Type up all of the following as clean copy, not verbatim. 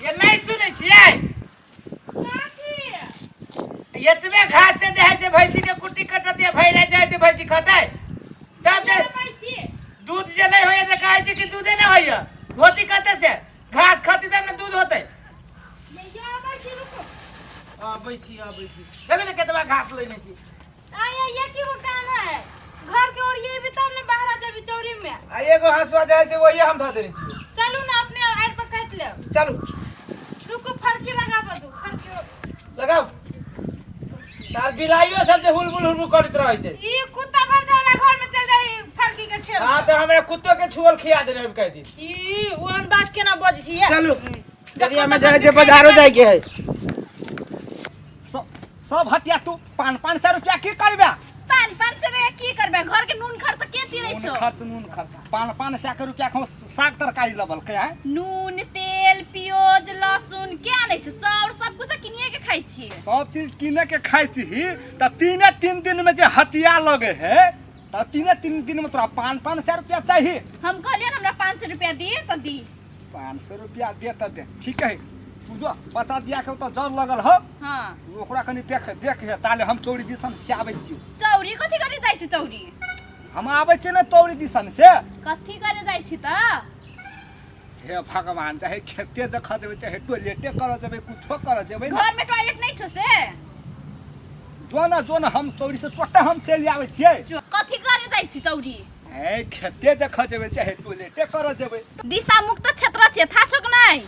के नहीं सुने छिए एतबे घास से जे है से भैंसी के कुट्टी कटत है भई रह जाए से भैंसी खतै तब जे दूध जे नहीं होय त कहै छै कि दूधे नहीं होय होती कते से घास खाती तब न दूध होतै आबै छी देखो तो केतबा घास लेने छी आया ये की वो काम है घर के और ये भी तब ने बाहर जा बिचौरी में आ एगो हंसवा जाय छै वही हम ध देने छी चलू ना अपने आइस पर काट ले चलू रुको फरकी लगा बदू फरकी लगाओ तार बिलाइयो सब जे हुलबुल करत रहै छै ई कुत्ता बन जाला घर में चल जाई फरकी के ठेल हां त हमरा कुत्तो के छुअल खिया देने हम कह दी ई ओन बात केना बज छी चलू जरिया में जाय छै बाजारो जाय के है सब हटिया तू 500 रुपया की करबे 500 रुपया की करबे घर के नून खर्च के तीरै छौ नून खर्च 500 रुपया खो साग तरकारी लेवल के है नून तेल प्याज लहसुन के आनै छ चाउर सब कुछ किनिए के खाइ छी सब चीज किने के खाइ छी त 3 दिन में जे हटिया लगे है त 3 दिन में तोरा 500 रुपया चाहिए हम कहलियन हमरा 500 रुपया दे त दी 500 रुपया दे त दे ठीक है तू जो बता दिया के त जर लगल हो हां ओकरा कनी देख हे ताले हम चौरी दिसन से आबै छी चौरी कथि करे जाइ छी चौरी हम आबै छी न चौरी दिसन से कथि करे जाइ छी त हे भगवान चाहे खेते ज खजबे चाहे टॉयलेटे कर जेबे कुछो कर जेबे घर में टॉयलेट नहीं छ से जोन हम चौरी से छोटा हम चल आबै छियै कथि करे जाइ छी चौरी ए खेते ज खजबे चाहे टॉयलेटे कर जेबे दिशा मुक्त क्षेत्र छै था छक नहीं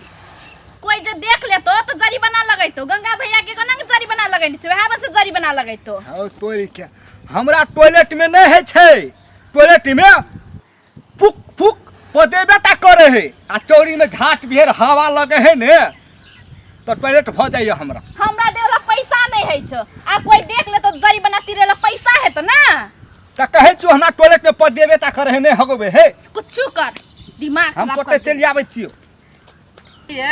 कोई जे देख लेतो तो जरिमाना लगैतो गंगा भैया के कोना जरिमाना लगैनी छै वहां से जरिमाना लगैतो ओ तोरी के हमरा टॉयलेट में नहीं है छै टॉयलेट में फुक फुक पदे बेटा करे है आ चौरी में झाट बिहेर हवा लगे है ने तो टॉयलेट भ जाइए हमरा देला पैसा नहीं है छ आ कोई देख ले तो जरिमाना तिरेला पैसा है तो ना त कहे जो हमरा टॉयलेट में पदे बेटा करे है ने हगबे है कुछ कर दिमाग हम खराब कोटे चल आबै छियो ये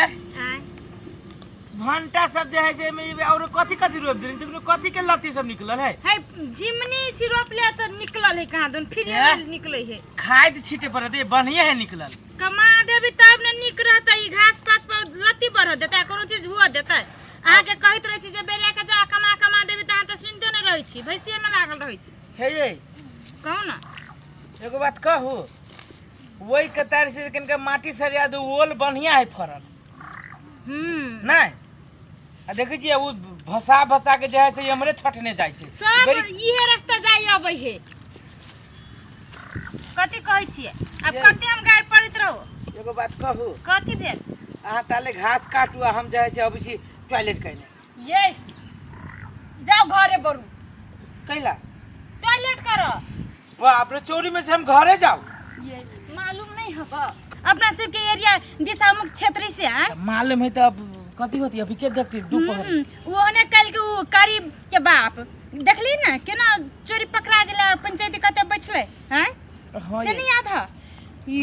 भंटा सब जे है से में और कथि रोप देनी तुमने कथि के लत्ती सब निकलल है झिमनी छी रोप ले त निकलल है कहां दन फिर निकलै है खाद छीटे पर दे बढ़िया है निकलल कमा देबी तब ने निक रहता ई घास पात पर लत्ती बढ़ देता कोनो चीज हुआ देता आहा के कहत रही छी जे बेले के जा कमा देबी त त सुनते न रहै छी भैंसिए में लागल रहै छी हे ये कहू ना एगो बात कहू वही कतार से कनका माटी सरिया दो ओल बढ़िया है फरल नहीं आ देखै छी वो भसा के जे है से हमरे छटने जाय छै सब इहे रास्ता जाय अबै है कथि कहै छियै अब कते हम गाड़ पड़त रहो एगो बात कहू कथि भेल अहाँ ताले घास काटू आ हम जे है से अबै छी टॉयलेट कइले ये जाओ घरे बरू कैला टॉयलेट करो बाप रे चोरी में से हम घरे जाओ ये मालूम नहीं होगा अपना सबके एरिया दिशा मुक्त क्षेत्र से है मालूम है तो अब कथि होती अभी के देखती दोपहर वो ने कल के वो करीब के बाप देखली ना केना चोरी पकड़ा गेला पंचायत कते बैठले हैं हां से नहीं याद है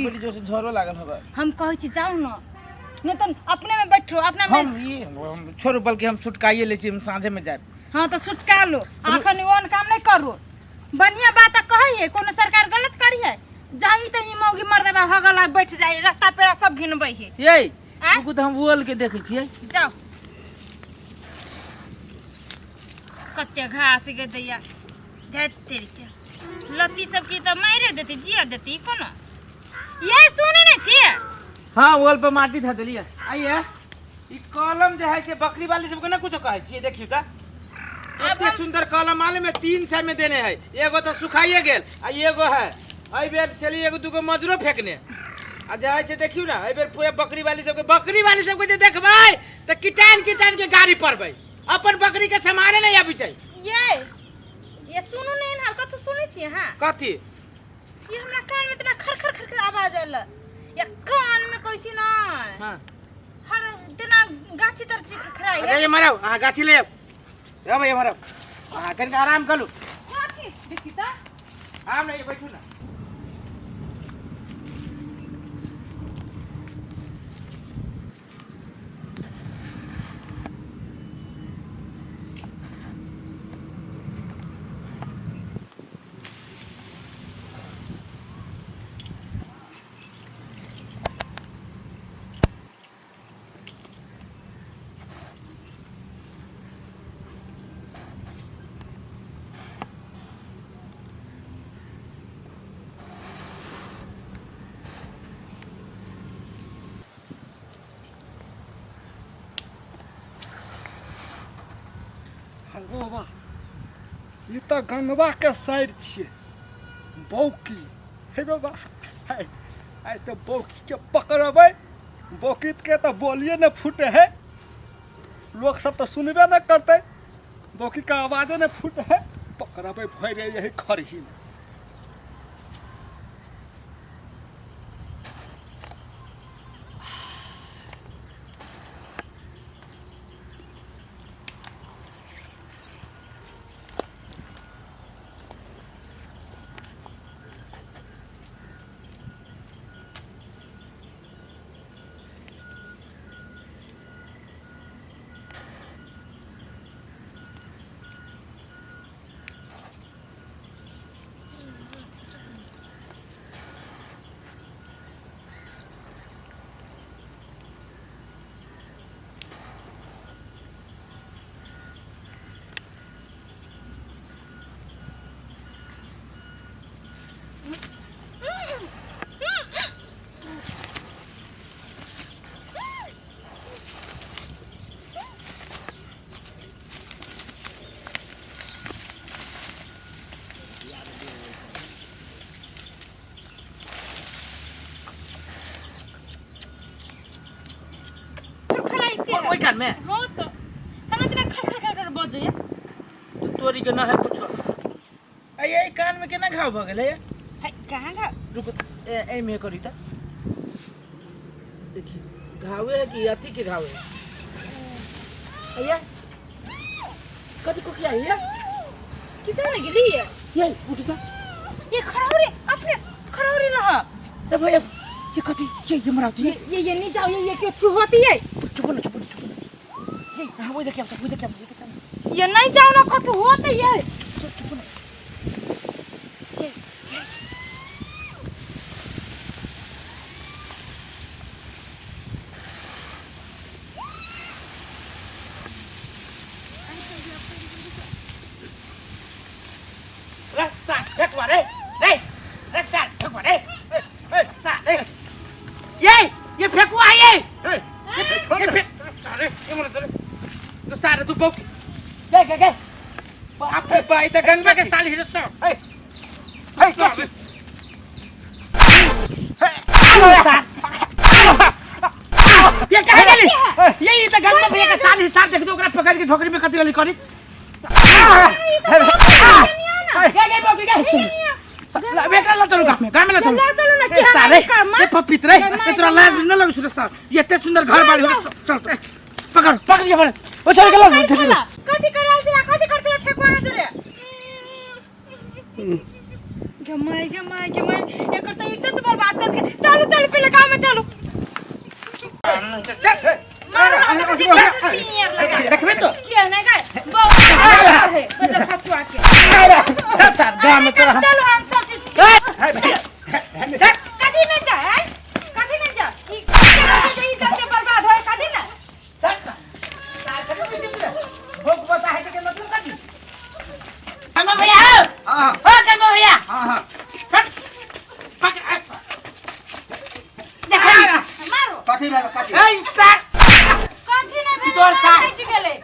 बड़ी जोर से झरो लागल होगा हम कहै छी जाओ ना नहीं तो अपने में बैठो अपना में हम छोड़ बल्कि हम सुटकाइए ले छी हम साँझे में जाए हां तो सुटका लो अखन ओन काम नहीं करो बढ़िया बात कहै है कोनो सरकार गलत करी है जाई त ई मौगी मर्दबा हगला बैठ जाई रास्ता पे सब घिनबै है यही रुकू तो हम ओल के देखै छियै जाओ कते घास के दैया धैत तेरी के लत्ती सब की त मारे देती जिया देती कोना ये सुने न छिए हां ओल पे माटी ध देलिए आइए ई कलम जे है से बकरी वाली सबके ना कुछो कहै छियै देखियो त इतने सुंदर कलम माले में 300 में देने है एगो तो सुखाइए गेल आ एगो है आई बेर चली एगो दुगो मजरो फेंकने आ जाय से देखियो ना आई बेर पूरे बकरी वाली सबके जे देखबै त किटान के गाड़ी पड़बै अपन बकरी के सामाने नहीं आबै छै ये सुनु नहीं ना कतो सुनै छिए हां कथि ये हमरा कान में इतना खर खर खर आवाज आयल या कान में कहै छी ना हां हर तना गाछी तर छी खराई अरे ये मारो हां गाछी ले ए भैया मारो हां कन आराम करू कथि देखि त आम नहीं बैठू ना बाबा ई तो गंगवा के साइड छिए बौकी हे बाबा आइ तो बौकी के पकड़बै बौकीत के तो बोलिए न फूटे है लोग सब तो सुनबे न करते बौकी का आवाजे न फूटे है पकड़बै भरे यही खरही में ओइ कान में रोज तो हम इतना खर बजे तोरी के ना है कुछ आई कान में केना घाव भ गेले है कहां का रुक ए में करी त देखी घावे है कि अथी के घावे है अయ్యా कथी को किया है किसे ने गिरी है ये उठ जा ये खरौरी अपने खरौरी ना ए भैया ये कथी ये मराती ये नहीं जाओ ये क्यों छू होती है चुप ना ये हां वो देख क्या ये नहीं जाओ ना कथू होते ये चुप ना Rasa, फेंकवा रे रसा फेंकवा रे रसा रे ये फेंकवा है ये फेंक सारे ये मत दे तो सारे तू बक के बाप रे भाई त गंगा के साली रसा हे सारे ये क्या है ये त गंगा भैया के साली साथ देख दो ओकरा पकड़ के ठोकरी में कती रली करी क्या बोल बेटा ला चलो गांव में ला चलो ना क्या सारे ये पपित रे ये तोरा लाज न लगे सुरे सर ये इतने सुंदर घर बाड़ी हो चल पकड़ ये बड़े ओ चल के ला कथी कराल से कथी कर से फेंकवा रे गमाई एकर तो इज्जत बर्बाद करके चलो पहले गांव में चलो देखबे तो क्या नहीं का बहुत है मतलब फसवा के सर गांव में तोरा चलो हम सब कभी नहीं जा कि इज्जत के बर्बाद होए कभी ना भोग पता है के मतलब कथी गंगा भैया हां ओ गंगा भैया हां पकड़ देखा मारो कथी भेल कथी ए सर कथी नहीं भेल तोर साथ बैठ गेले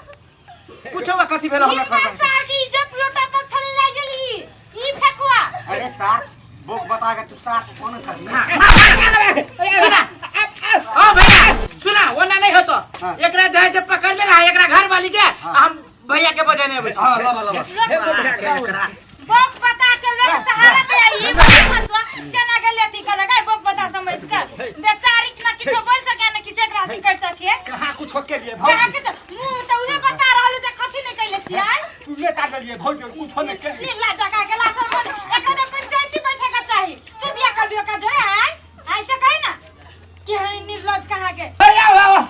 पूछो कथी भेल हमरा ई सर की इज्जत लोटा पर छले लाग गेली ई फेंकवा अरे साथ भोग बता के तू सास कौन करनी ओ भैया सुना वो ना नहीं होतो एकरा जाय से पकड़ ले रहा एकरा घर वाली के हम भैया के बजाने आबै हां ला बोक बता के लोग सहारा दे आई फसवा केना गेले थी कर गए बोक बता समझ के बेचारी ना किछो बोल सके ना किछ एकरा अथी कर सके कहां कुछ के लिए कहां के मुंह तो उहे बता रहल जे कथी नहीं कैले छी आई तू ने का लिए भौज कुछ ने के लिए नीला जगह के लासल मन एकरा तो पंचायती बैठे का चाहिए तू बिया कर लियो का जोरे आई ऐसे कहे ना कि है निर्लज कहां के भैया बाबा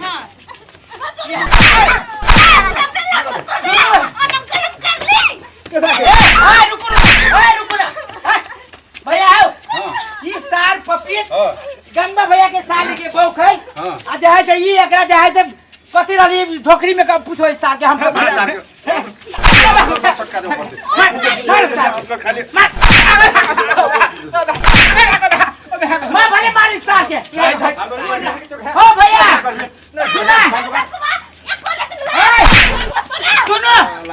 हां रुको ना भैया आओ ई सार पपीत गंगा भैया के साली के बहू है आ जाय से ई एकरा जाय से कथी रही ढोकरी में पूछो इस सार के हम मैं भले मारी सार के हो भैया सुनो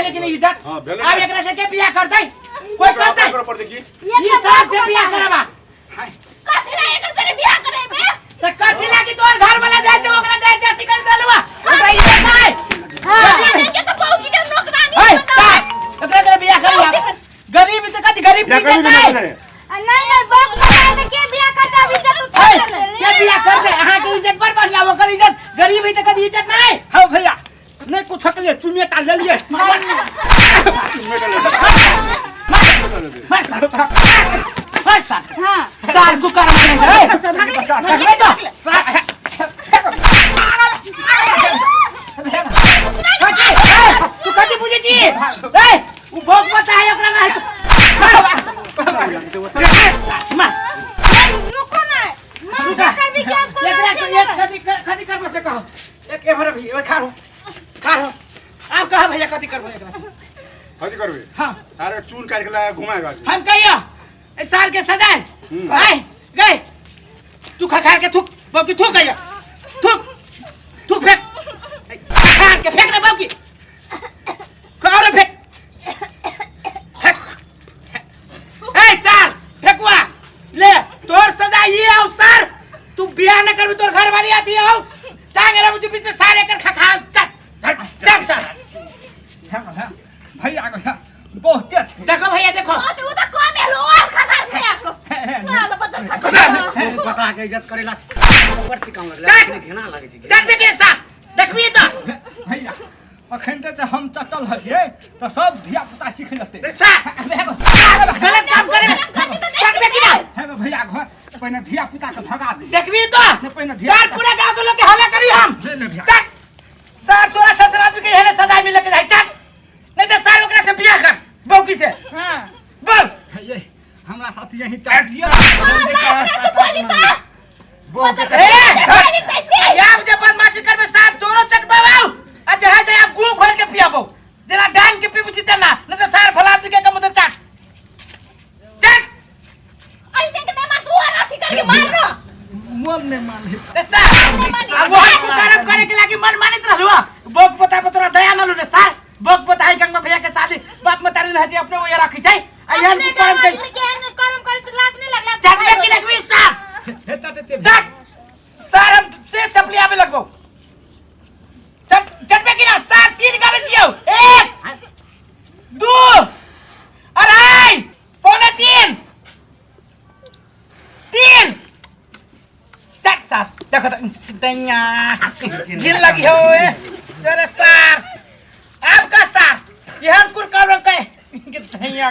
भेले कि नहीं इज्जत हाँ, भेले अब ना। एकरा से के बियाह करतै कोई करतै करो पड़ देखी ई साल से बियाह करबा कथी ला एकर जरे बियाह करेबे त कथि लागी तोर घर वाला जाय छै ओकरा जाय छै अथी कर दलवा ओकरा इज्जत नै हां के तो पौकी के नौकरानी है बना ओकरा जरा बियाह कर गरीब त कथि गरीब क्या की करूं इज्जत मैं नै नहीं बाप बताए तो के बियाह करता अभी तो है सब के बियाह करतै अहाँ के इज्जत पर बढ़िया ओकर इज्जत गरीब है त कथि इज्जत नै हाँ भैया नहीं कुछ के लिए चुनिया ले लिए हां सार को कर मारे है तू कथि बुझे छी ए उ भोग पता है ओकरा में मार रुको ना मन कर भी क्या एकरा कथि कर बसे कहो एक एभर भी एभर खारो आप कहा भैया कथि करबो एकरा हजी करबे हां अरे चून काट के लाया घुमाएगा हम कहियो ए सार के सजाए आए गए तू खा के थूक बाकी थूक गया थूक फेंक खा के फेंक रे बाकी खाओ रे फेंक ए सार फेंकवा ले तोर सजा ये आओ सर तू बियाह न करबी तोर घर वाली आती आओ टांगे रे मुझे बीच में सारे कर खा चल सर भैया बहुत अच्छे देखो भैया देखो तो तो कम है लोर खा फेंक साल बदल खा बता के इज्जत करेला ऊपर चिकाऊ लगला घिना लागे छी चल बेके साथ देखबी त भैया अखन ते हम चटल हलिए तो सब धिया पुता सीख लेते रे साथ गलत काम करे चल बेकी ना है भैया घर पहले धिया पुता के भगा दे देखबी तो पहले धिया सर पूरा गांव के लोग के हल्ला करी हम ले ले भैया चल सर तोरा ससुराल के हेले सजा मिले के जाई चल नहीं तो सर ओकरा से बियाह कर बौकी से हां बोल ये हमरा साथ यही चाट लिया आप जब बदमाशी करबे साथ दोनों चटबाऊ आ जहां से आप गू खोल के पियाबो जना डान के पीबू चिते ना नहीं तो सार फला के कम चाट चट ऐसे के नहीं मार तू अथी करके मारनो मन नहीं मान रे सार अब वो को करम करे के लागी मन मानित रहलो बोक पता पतरा दया न लो रे सार बोक पता है गंगा भैया के शादी बाप मतारी रहती अपने वो राखी जाय अयन को काम कर कर्म करे तो लाज नहीं लगला चट में की देखबी सार चट सार हम से चपली आवे लगबो चट में की ना सार तीन गावे छियो 1 2 अढ़ाई पौने 3 चट सार देखो तो दैया गिर लगी हो तेरे सार आपका सार यहां कुर काम के दैया भैया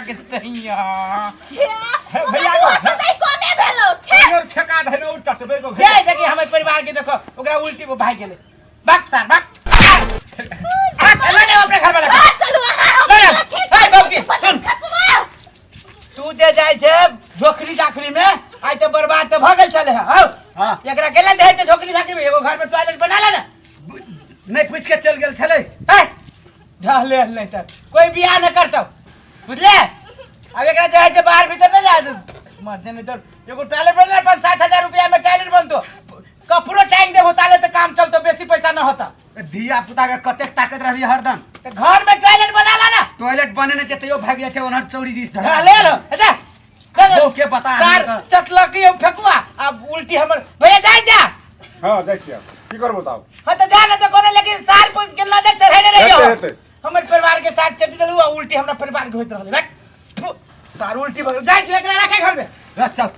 भैया तो सजाई कमे भेलो छे और फेंका दे और चटबे को ये देखिए हमारे परिवार के देखो ओकरा उल्टी वो भाग गेले भाग सार भाग ले जाओ अपने घर वाला चलो ले जाओ हाय बाबूजी सुन खसवा तू जे जाय छे झोकरी झाकरी में आई तो बर्बाद तो भ गेल चले हां हां एकरा केला जाय छे झोकरी झाकरी में एगो घर में टॉयलेट बना ले ना नहीं पूछ के चल गेल छले है ढाले नहीं त कोई बियाह न करतो बुझले अब एकरा जाय छे बाहर भीतर न जा मर जाने तो एगो टॉयलेट बना 5-60,000 रुपया में टॉयलेट बनतो कपूरो टाइम देबो ताले तो काम चलतो बेसी पैसा न होता धिया पुता के कतेक ताकत रहबी हरदम तो घर में टॉयलेट बना ला ना टॉयलेट बने ने चतयो भाग जाय छै ओनहर चौड़ी दिस धर ले लो जा वो के बता सार चटला के हम फेकुआ अब उल्टी हमर भैया जाय जा हां देखिए की करबो बताओ हां तो जा ले तो कोनो लेकिन सार पर के नजर चढ़ाले रहियो हेते हमर परिवार के साथ चटी दलु आ उल्टी हमरा परिवार के होइत रहले बैठ सार उल्टी भग जाय एकरा रखे घर में चल